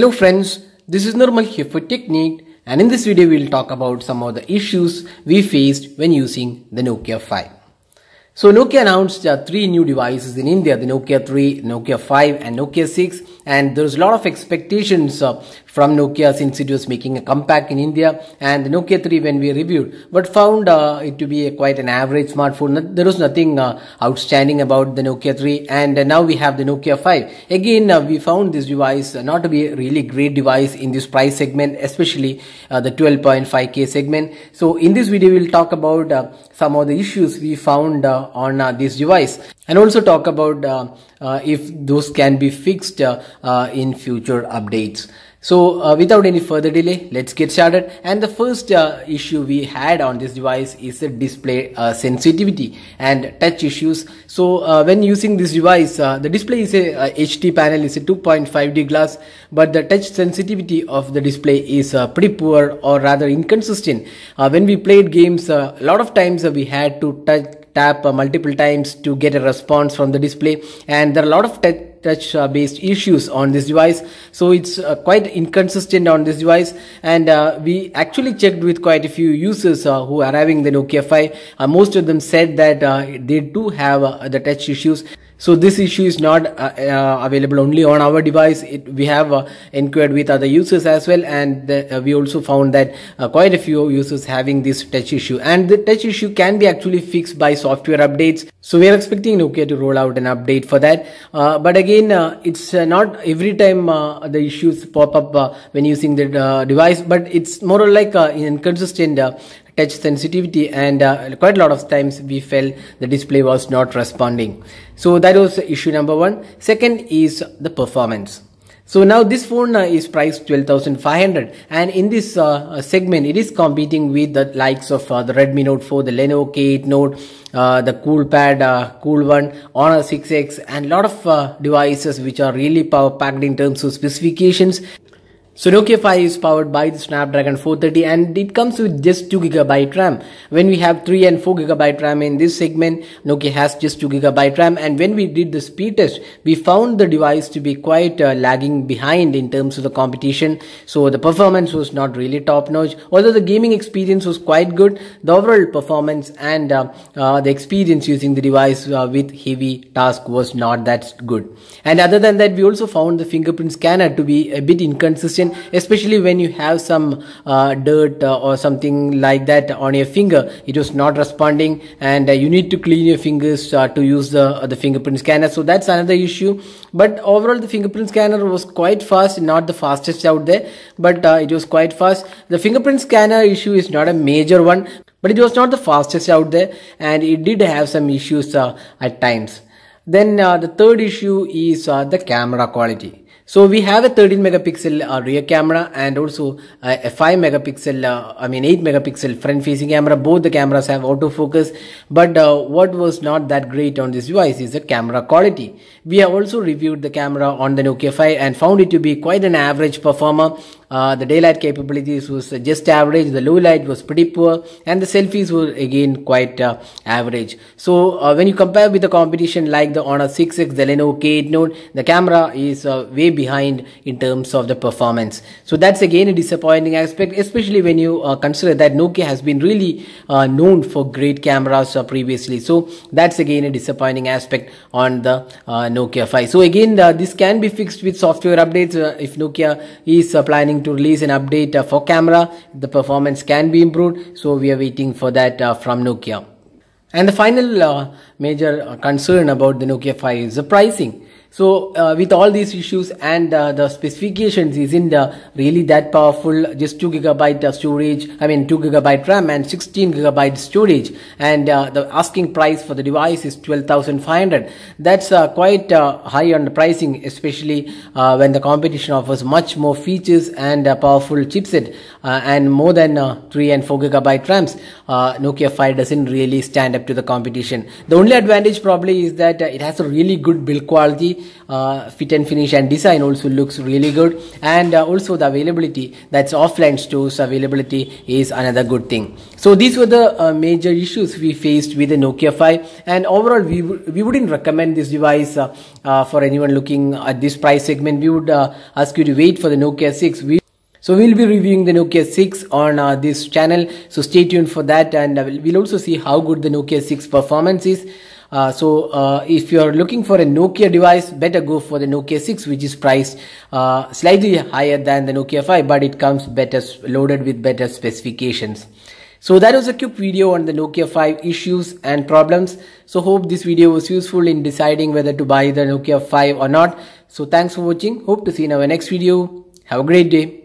Hello friends, this is Normal here for Technique, and in this video we will talk about some of the issues we faced when using the Nokia 5. So Nokia announced three new devices in India, the Nokia 3, Nokia 5 and Nokia 6, and there's a lot of expectations from Nokia since it was making a comeback in India. And the Nokia 3 when we reviewed, but found it to be quite an average smartphone. There was nothing outstanding about the Nokia 3, and now we have the Nokia 5. Again, we found this device not to be a really great device in this price segment, especially the 12.5K segment. So in this video we will talk about some of the issues we found on this device, and also talk about if those can be fixed in future updates. So without any further delay, let's get started. And the first issue we had on this device is the display sensitivity and touch issues. So when using this device, the display is a HD panel, is a 2.5D glass, but the touch sensitivity of the display is pretty poor, or rather inconsistent. When we played games, a lot of times we had to tap multiple times to get a response from the display, and there are a lot of touch based issues on this device. So it's quite inconsistent on this device, and we actually checked with quite a few users who are having the Nokia 5. Most of them said that they do have the touch issues. So this issue is not available only on our device. We have inquired with other users as well, and we also found that quite a few users having this touch issue, and the touch issue can be actually fixed by software updates. So we are expecting Nokia to roll out an update for that, but again it's not every time the issues pop up when using the device, but it's more like inconsistent touch sensitivity, and quite a lot of times we felt the display was not responding. So that was issue number one. Second is the performance. So now this phone is priced 12,500, and in this segment it is competing with the likes of the Redmi Note 4, the Lenovo K8 Note, the Coolpad, Cool One, Honor 6X, and a lot of devices which are really power packed in terms of specifications. So Nokia 5 is powered by the Snapdragon 430, and it comes with just 2GB RAM. When we have 3 and 4GB RAM in this segment, Nokia has just 2GB RAM, and when we did the speed test, we found the device to be quite lagging behind in terms of the competition. So the performance was not really top notch. Although the gaming experience was quite good, the overall performance and the experience using the device with heavy task was not that good. And other than that, we also found the fingerprint scanner to be a bit inconsistent, especially when you have some dirt or something like that on your finger. It was not responding, and you need to clean your fingers to use the fingerprint scanner. So that's another issue. But overall the fingerprint scanner was quite fast, not the fastest out there, but it was quite fast. The fingerprint scanner issue is not a major one, but it was not the fastest out there, and it did have some issues at times. Then the third issue is the camera quality. So we have a 13 megapixel rear camera, and also a 5 megapixel, 8 megapixel front facing camera. Both the cameras have autofocus, but what was not that great on this device is the camera quality. We have also reviewed the camera on the Nokia 5 and found it to be quite an average performer. The daylight capabilities was just average, the low light was pretty poor, and the selfies were again quite average. So when you compare with the competition like the Honor 6X, the Lenovo K8 Note, the camera is way behind in terms of the performance. So that's again a disappointing aspect, especially when you consider that Nokia has been really known for great cameras previously. So that's again a disappointing aspect on the Nokia 5. So again this can be fixed with software updates. If Nokia is planning to release an update for camera, the performance can be improved. So we are waiting for that from Nokia. And the final major concern about the Nokia 5 is the pricing. So with all these issues, and the specifications isn't really that powerful, just 2GB storage, 2GB RAM and 16GB storage, and the asking price for the device is 12,500. That's quite high on the pricing, especially when the competition offers much more features and powerful chipset and more than 3 and 4GB RAMs. Nokia 5 doesn't really stand up to the competition. The only advantage probably is that it has a really good build quality. fit and finish and design also looks really good, and also the availability, that's offline stores availability, is another good thing. So these were the major issues we faced with the Nokia 5, and overall we wouldn't recommend this device for anyone looking at this price segment. We would ask you to wait for the Nokia 6. So we'll be reviewing the Nokia 6 on this channel, so stay tuned for that, and we'll also see how good the Nokia 6 performance is. If you're looking for a Nokia device, better go for the Nokia 6, which is priced slightly higher than the Nokia 5, but it comes better loaded with better specifications. So that was a quick video on the Nokia 5 issues and problems. So hope this video was useful in deciding whether to buy the Nokia 5 or not. So thanks for watching. Hope to see you in our next video. Have a great day.